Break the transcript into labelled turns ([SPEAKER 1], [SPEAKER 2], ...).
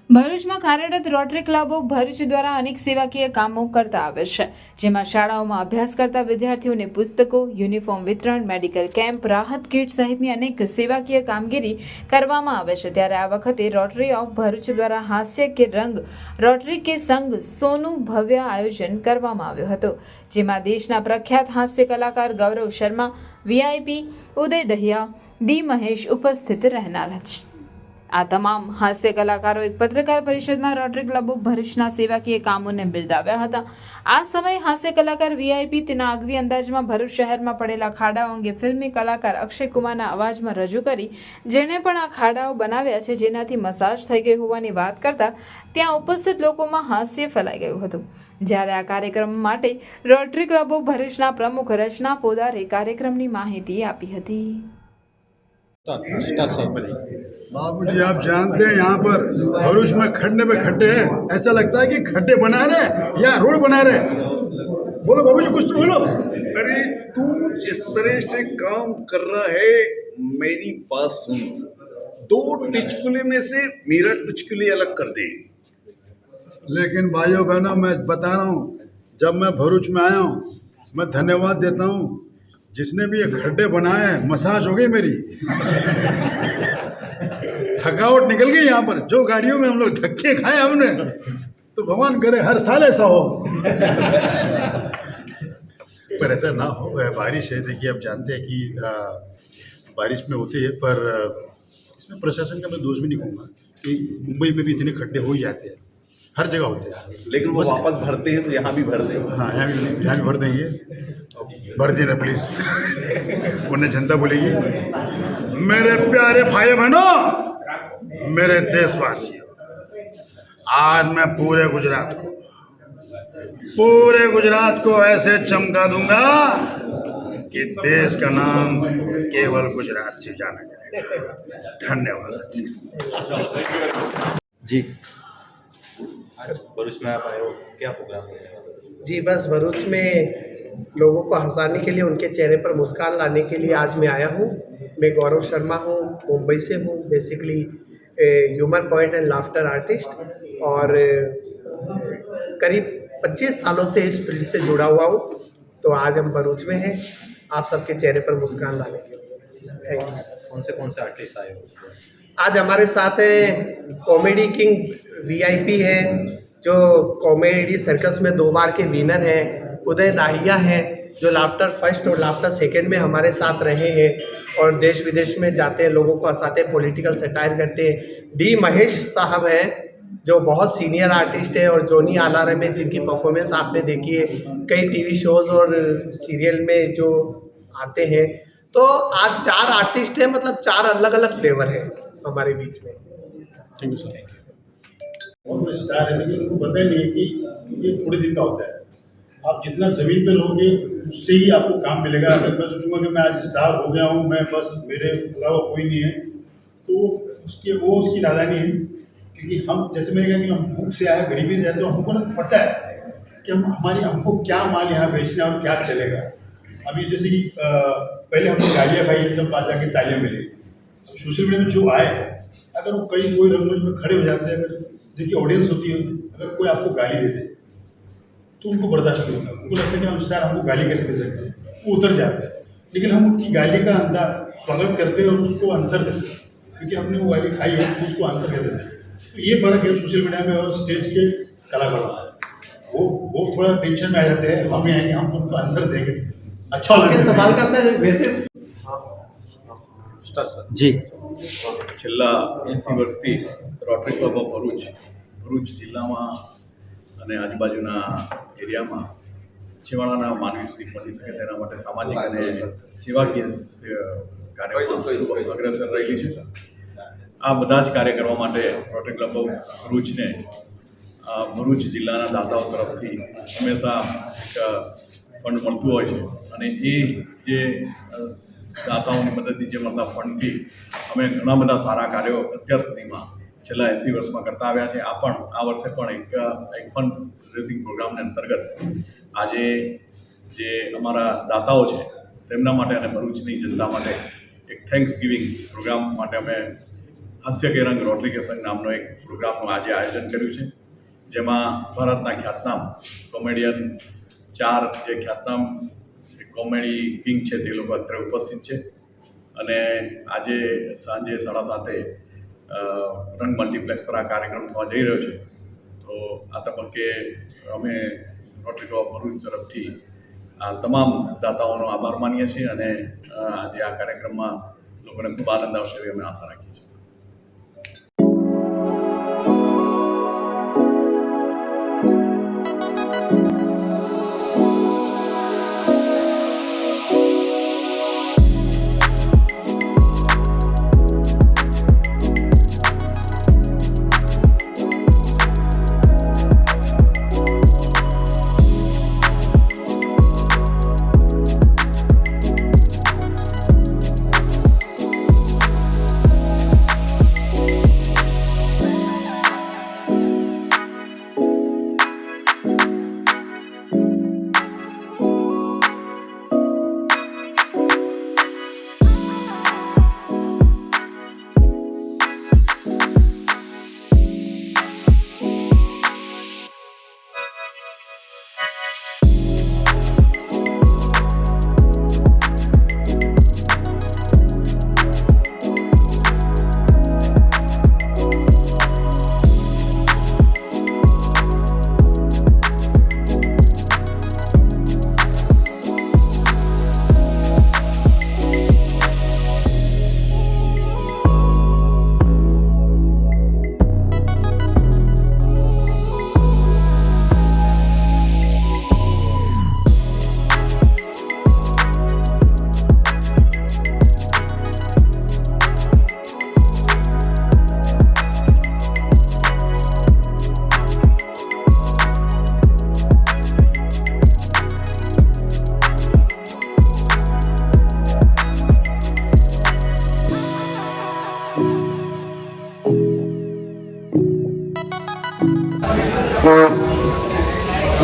[SPEAKER 1] ભરૂચમાં કાર્યરત રોટરી ક્લબો ભરૂચ દ્વારા અનેક સેવાકીય કામો કરતા આવે છે, જેમાં શાળાઓમાં અભ્યાસ કરતા વિદ્યાર્થીઓને પુસ્તકો, યુનિફોર્મ વિતરણ, મેડિકલ કેમ્પ, રાહત કીટ સહિતની અનેક સેવાકીય કામગીરી કરવામાં આવે છે। ત્યારે આ વખતે રોટરી ઓફ ભરૂચ દ્વારા હાસ્ય કે રંગ રોટરી કે સંગ સોનું ભવ્ય આયોજન કરવામાં આવ્યું હતું, જેમાં દેશના પ્રખ્યાત હાસ્ય કલાકાર ગૌરવ શર્મા, વીઆઈપી ઉદય દહિયા, ડી મહેશ ઉપસ્થિત રહેનાર છે। આ તમામ હાસ્ય કલાકારો એક પત્રકાર પરિષદમાં રોટરી ક્લબ ભરૂચના સેવાકીય કામોને બિરદાવ્યા હતા। આ સમયે હાસ્ય કલાકાર વીઆઈપી તેના આગવી અંદાજમાં ભરૂચ શહેરમાં પડેલા ખાડાઓ અંગે ફિલ્મી કલાકાર અક્ષય કુમારના અવાજમાં રજૂ કરી, જેણે પણ આ ખાડાઓ બનાવ્યા છે જેનાથી મસાજ થઈ ગઈ હોવાની વાત કરતા ત્યાં ઉપસ્થિત લોકોમાં હાસ્ય ફેલાઈ ગયું હતું। જ્યારે આ કાર્યક્રમ માટે રોટરી ક્લબ ભરૂચના પ્રમુખ રચના પોદારે કાર્યક્રમની માહિતી આપી હતી।
[SPEAKER 2] बाबू जी, आप जानते हैं यहाँ पर भरूच में खड्डे पे खड्डे हैं, ऐसा लगता है कि खड्डे बना रहे या रोड बना रहे। बोलो बाबू जी, कुछ तो बोलो।
[SPEAKER 3] अरे तू जिस तरह से काम कर रहा है, मेरी बात सुन। दो टिचकुले में से मेरा टिचकुले अलग कर दे।
[SPEAKER 2] लेकिन भाइयों बहनों, मैं बता रहा हूँ, जब मैं भरूच में आया हूँ, मैं धन्यवाद देता हूँ जिसने भी ये खड्डे बनाए हैं। मसाज हो गई मेरी, थकावट निकल गई। यहाँ पर जो गाड़ियों में हम लोग धक्के खाए हमने, तो भगवान करे हर साल ऐसा हो। पर ऐसा ना हो। बारिश है, देखिए आप जानते हैं कि बारिश में होती है, पर इसमें प्रशासन का मैं दोष भी नहीं कहूँगा कि मुंबई में भी इतने खड्डे हो ही जाते हैं, हर जगह होते हैं,
[SPEAKER 3] लेकिन वो वापस भरते हैं तो यहाँ भी भर दे।
[SPEAKER 2] हाँ, यहाँ भी भर देंगे, भर देना प्लीज, वरना जनता बोलेगी। मेरे प्यारे भाई बहनों, मेरे देशवासियों, आज मैं पूरे गुजरात को ऐसे चमका दूंगा कि देश का नाम केवल गुजरात से जाना जाएगा। धन्यवाद
[SPEAKER 4] जी। आज भरूच में आप आए हो, क्या प्रोग्राम है?
[SPEAKER 5] जी, बस भरूच में लोगों को हंसाने के लिए, उनके चेहरे पर मुस्कान लाने के लिए आज मैं आया हूँ। मैं गौरव शर्मा हूँ, मुंबई से हूँ, basically human point and laughter artist, और करीब 25 सालों से इस फील्ड से जुड़ा हुआ हूँ। तो आज हम भरूच में हैं आप सबके चेहरे पर मुस्कान लाने के लिए। Thank you.
[SPEAKER 4] कौन से आर्टिस्ट आए हो?
[SPEAKER 5] आज हमारे साथ है कॉमेडी किंग वीआईपी है, जो कॉमेडी सर्कस में 2 बार के विनर हैं। उदय दाहिया हैं, जो लाफ्टर फर्स्ट और लाफ्टर सेकंड में हमारे साथ रहे हैं और देश विदेश में जाते हैं, लोगों को हंसाते हैं, पॉलिटिकल सटायर करते हैं। डी महेश साहब हैं, जो बहुत सीनियर आर्टिस्ट है और जोनी आलारे में जिनकी परफॉर्मेंस आपने देखी है, कई टीवी शोज़ और सीरियल में जो आते हैं। तो आज 4 आर्टिस्ट हैं, मतलब 4 अलग अलग फ्लेवर हैं हमारे बीच में।
[SPEAKER 4] Thank you sir.
[SPEAKER 2] और स्टार है, लेकिन उनको पता ही नहीं है कि ये थोड़े दिन का होता है। आप जितना ज़मीन पे रहोगे उससे ही आपको काम मिलेगा। अगर मैं सोचूंगा कि मैं आज स्टार हो गया हूँ, मैं बस मेरे अलावा कोई नहीं है, तो उसकी नादानी है। क्योंकि हम, जैसे मैंने कहा कि हम भूख से आए, गरीबी से आए, तो हमको ना पता है कि हमको क्या माल यहाँ बेचना है और क्या चलेगा। अभी जैसे कि पहले हमने गालियाँ खाई, एकदम बाद जाके तालियाँ मिली। अब सोशल मीडिया में जो आए, अगर वो कोई रंगमंच में खड़े हो जाते हैं, अगर देखिए ऑडियंस होती है, अगर कोई आपको गाली देते तो उनको बर्दाश्त नहीं होता। उनको लगता है कि हम स्टार, हमको गाली कैसे दे सकते हैं, वो उतर जाते हैं। लेकिन हम उनकी गाली का स्वागत करते हैं और उसको आंसर देते हैं, क्योंकि हमने वो गाली खाई है, तो उसको आंसर कैसे दें। तो ये फ़र्क है सोशल मीडिया में और स्टेज के कलाकारों में। वो थोड़ा टेंशन में आ जाते हैं, हम आएंगे, हम उनको आंसर देंगे, अच्छा लगेगा।
[SPEAKER 5] सवाल का सर वैसे
[SPEAKER 4] जी।
[SPEAKER 3] છેલ્લા 80 વર્ષથી રોટરી ક્લબ ઓફ ભરૂચ જિલ્લામાં અને આજુબાજુના એરિયામાં છેવાડાના માનવી સુધી પહોંચી શકે તેના માટે સામાજિક અને સેવાકીય કાર્યોમાં અગ્રેસર રહેલી છે। આ બધા જ કાર્ય કરવા માટે રોટરી ક્લબ ઓફ ભરૂચને ભરૂચ જિલ્લાના દાતાઓ તરફથી હંમેશા એક ફંડ મળતું હોય છે, અને એ જે દાતાઓની મદદથી જે મળતા ફંડથી અમે ઘણા બધા સારા કાર્યો અત્યાર સુધીમાં છેલ્લા 80 વર્ષમાં કરતા આવ્યા છે। આ વર્ષે પણ એક ફંડ રેઝિંગ પ્રોગ્રામને અંતર્ગત આજે જે અમારા દાતાઓ છે તેમના માટે અને ભરૂચની જનતા માટે એક થેન્ક્સ ગિવિંગ પ્રોગ્રામ માટે અમે હાસ્ય કે રંગ રોટરી કે સંઘ નામનો એક પ્રોગ્રામનું આજે આયોજન કર્યું છે, જેમાં ભારતના ખ્યાતનામ કોમેડિયન 4 જે ખ્યાતનામ કોમેડી કિંગ છે તે લોકો અત્યારે ઉપસ્થિત છે. અને આજે સાંજે 7:30 રંગ મલ્ટીપ્લેક્સ પર આ કાર્યક્રમ થવા જઈ રહ્યો છે. તો આ તબક્કે અમે રોટરી ક્લબ ઓફ ભરૂચ તરફથી આ તમામ દાતાઓનો આભાર માનીએ છીએ અને આજે આ કાર્યક્રમમાં લોકોને ખૂબ આનંદ આવશે એવી અમે આશા રાખીએ છીએ.
[SPEAKER 6] Wow.